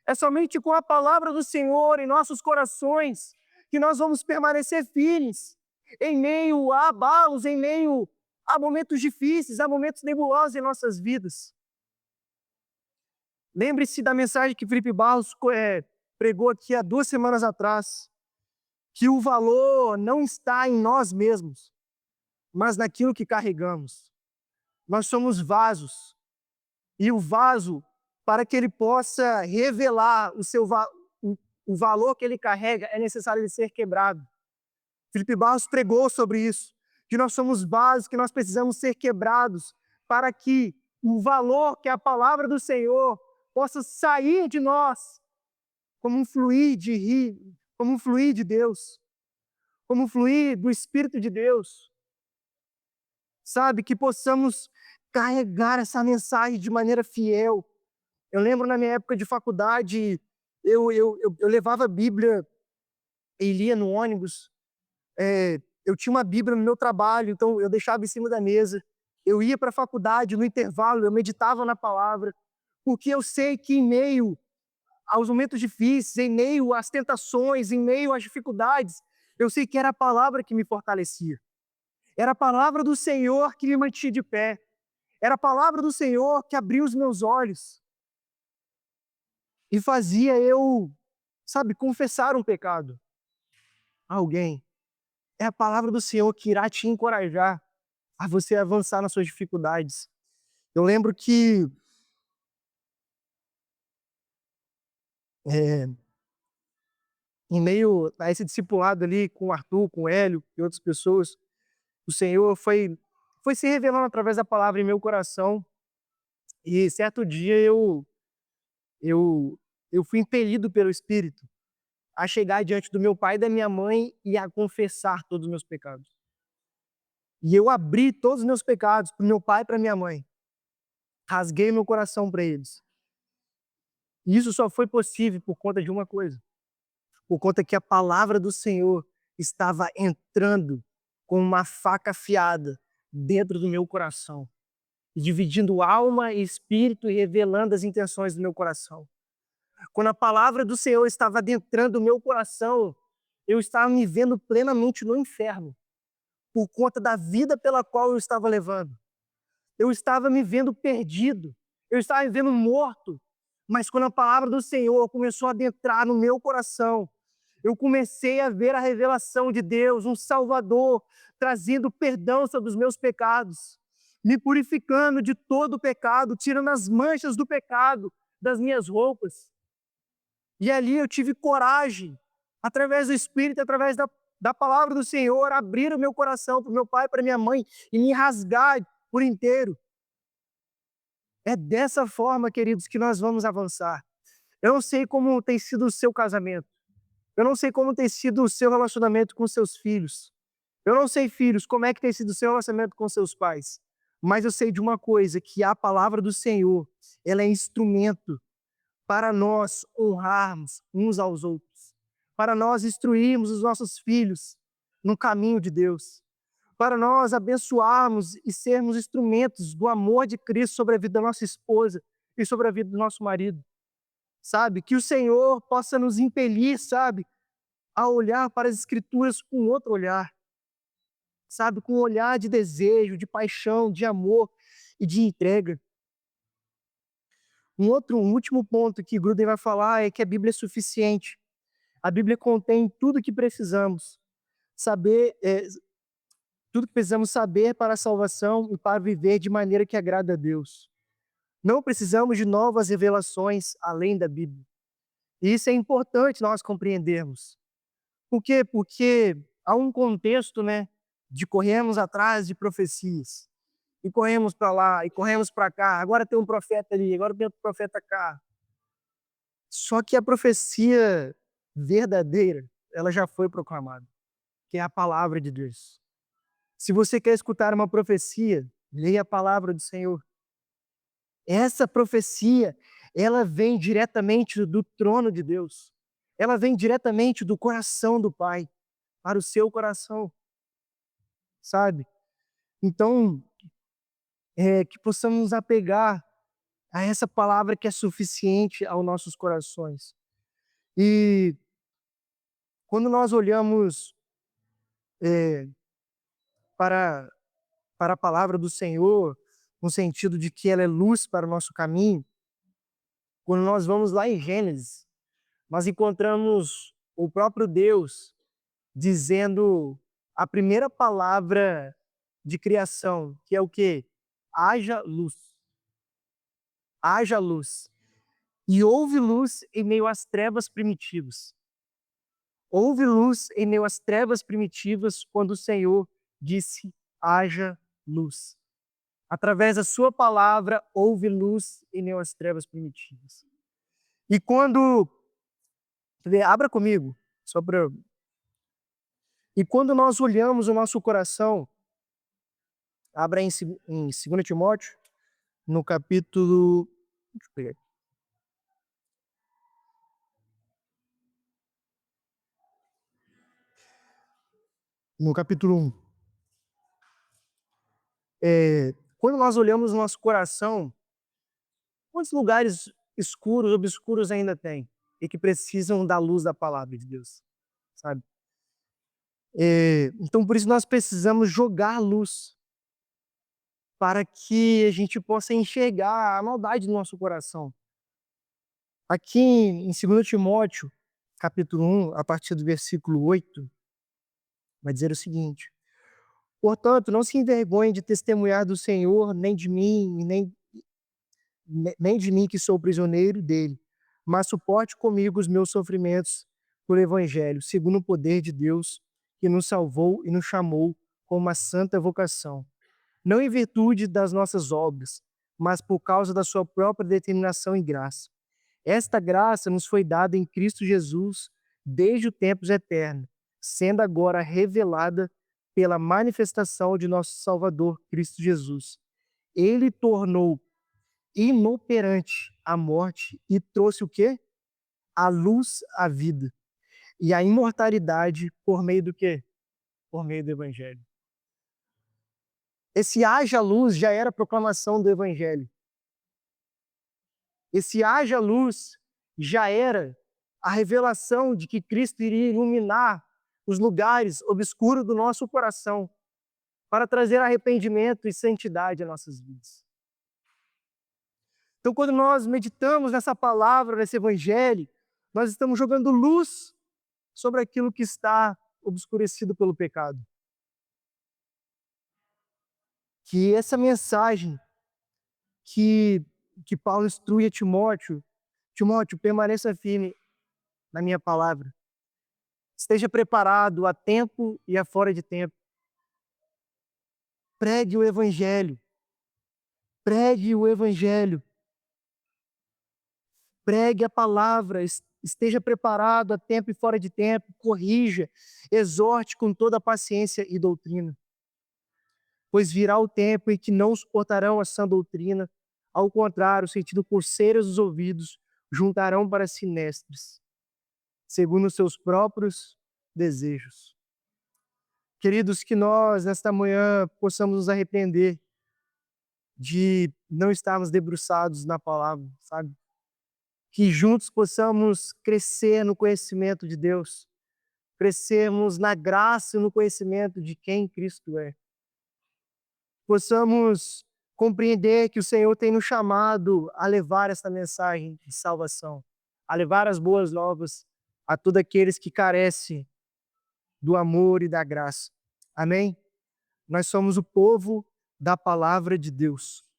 É somente com a palavra do Senhor em nossos corações que nós vamos permanecer firmes, em meio a abalos, em meio a momentos difíceis, a momentos nebulosos em nossas vidas. Lembre-se da mensagem que Felipe Barros pregou aqui há 2 semanas atrás, que o valor não está em nós mesmos, mas naquilo que carregamos. Nós somos vasos, e o vaso, para que ele possa revelar o valor que ele carrega, é necessário ele ser quebrado. Felipe Barros pregou sobre isso, que nós somos vasos, que nós precisamos ser quebrados, para que o valor que é a palavra do Senhor possa sair de nós como um fluir de rio, como um fluir de Deus, como um fluir do Espírito de Deus. Sabe, que possamos carregar essa mensagem de maneira fiel. Eu lembro na minha época de faculdade, eu levava a Bíblia e lia no ônibus. Eu tinha uma Bíblia no meu trabalho, então eu deixava em cima da mesa. Eu ia para a faculdade, no intervalo, eu meditava na palavra, porque eu sei que em meio aos momentos difíceis, em meio às tentações, em meio às dificuldades, eu sei que era a palavra que me fortalecia. Era a palavra do Senhor que me mantinha de pé. Era a palavra do Senhor que abria os meus olhos e fazia eu, sabe, confessar um pecado a alguém. É a palavra do Senhor que irá te encorajar a você avançar nas suas dificuldades. Eu lembro que em meio a esse discipulado ali com o Arthur, com o Hélio e outras pessoas, o Senhor foi se revelando através da palavra em meu coração. E certo dia eu fui impelido pelo Espírito a chegar diante do meu pai e da minha mãe e a confessar todos os meus pecados. E eu abri todos os meus pecados para o meu pai e para minha mãe. Rasguei meu coração para eles. E isso só foi possível por conta de uma coisa. Por conta que a palavra do Senhor estava entrando com uma faca afiada dentro do meu coração, dividindo alma e espírito e revelando as intenções do meu coração. Quando a palavra do Senhor estava adentrando o meu coração, eu estava me vendo plenamente no inferno, por conta da vida pela qual eu estava levando. Eu estava me vendo perdido, eu estava me vendo morto, mas quando a palavra do Senhor começou a adentrar no meu coração, eu comecei a ver a revelação de Deus, um Salvador, trazendo perdão sobre os meus pecados, me purificando de todo o pecado, tirando as manchas do pecado das minhas roupas. E ali eu tive coragem, através do Espírito, através da palavra do Senhor, abrir o meu coração para o meu pai, para minha mãe, e me rasgar por inteiro. É dessa forma, queridos, que nós vamos avançar. Eu não sei como tem sido o seu casamento. Eu não sei como tem sido o seu relacionamento com seus filhos. Eu não sei, filhos, como é que tem sido o seu relacionamento com seus pais. Mas eu sei de uma coisa, que a palavra do Senhor, ela é instrumento para nós honrarmos uns aos outros, para nós instruirmos os nossos filhos no caminho de Deus, para nós abençoarmos e sermos instrumentos do amor de Cristo sobre a vida da nossa esposa e sobre a vida do nosso marido, sabe? Que o Senhor possa nos impelir, sabe, a olhar para as Escrituras com outro olhar, sabe? Com um olhar de desejo, de paixão, de amor e de entrega. Um último ponto que Gruden vai falar é que a Bíblia é suficiente. A Bíblia contém tudo que precisamos saber, tudo que precisamos saber para a salvação e para viver de maneira que agrada a Deus. Não precisamos de novas revelações além da Bíblia. E isso é importante nós compreendermos. Por quê? Porque há um contexto, né, de corrermos atrás de profecias. E corremos para lá, e corremos para cá. Agora tem um profeta ali, agora tem outro profeta cá. Só que a profecia verdadeira, ela já foi proclamada, que é a palavra de Deus. Se você quer escutar uma profecia, leia a palavra do Senhor. Essa profecia, ela vem diretamente do trono de Deus. Ela vem diretamente do coração do Pai para o seu coração, sabe? Então, que possamos nos apegar a essa palavra que é suficiente aos nossos corações. E quando nós olhamos eh, para, para a palavra do Senhor, no sentido de que ela é luz para o nosso caminho, quando nós vamos lá em Gênesis, nós encontramos o próprio Deus dizendo a primeira palavra de criação, que é o quê? Haja luz. Haja luz. E houve luz em meio às trevas primitivas. Houve luz em meio às trevas primitivas quando o Senhor disse: haja luz. Através da sua palavra, houve luz em meio às trevas primitivas. E quando... Abra comigo, só para... E quando nós olhamos o nosso coração, abra em 2 Timóteo, no capítulo... Deixa eu pegar aqui. No capítulo 1. Quando nós olhamos o nosso coração, quantos lugares escuros, obscuros ainda tem? E que precisam da luz da palavra de Deus, sabe? Então, por isso nós precisamos jogar luz para que a gente possa enxergar a maldade do nosso coração. Aqui em 2 Timóteo, capítulo 1, a partir do versículo 8, vai dizer o seguinte: portanto, não se envergonhe de testemunhar do Senhor, nem de mim, nem de mim que sou prisioneiro dele, mas suporte comigo os meus sofrimentos por evangelho, segundo o poder de Deus, que nos salvou e nos chamou com uma santa vocação, não em virtude das nossas obras, mas por causa da sua própria determinação e graça. Esta graça nos foi dada em Cristo Jesus desde os tempos eternos, sendo agora revelada pela manifestação de nosso Salvador, Cristo Jesus. Ele tornou inoperante a morte e trouxe o quê? A luz à vida. E a imortalidade por meio do quê? Por meio do Evangelho. Esse haja luz já era a proclamação do Evangelho. Esse haja luz já era a revelação de que Cristo iria iluminar os lugares obscuros do nosso coração para trazer arrependimento e santidade às nossas vidas. Então, quando nós meditamos nessa palavra, nesse Evangelho, nós estamos jogando luz sobre aquilo que está obscurecido pelo pecado. Que essa mensagem que Paulo instrui a Timóteo, permaneça firme na minha palavra. Esteja preparado a tempo e a fora de tempo. Pregue o Evangelho. Pregue o Evangelho. Pregue a palavra. Esteja preparado a tempo e fora de tempo. Corrija, exorte com toda a paciência e doutrina. Pois virá o tempo em que não suportarão a sã doutrina, ao contrário, sentindo coceiras os ouvidos, juntarão para si mestres, segundo os seus próprios desejos. Queridos, que nós, nesta manhã, possamos nos arrepender de não estarmos debruçados na palavra, sabe? Que juntos possamos crescer no conhecimento de Deus, crescermos na graça e no conhecimento de quem Cristo é. Possamos compreender que o Senhor tem nos chamado a levar esta mensagem de salvação, a levar as boas novas a todos aqueles que carecem do amor e da graça. Amém? Nós somos o povo da palavra de Deus.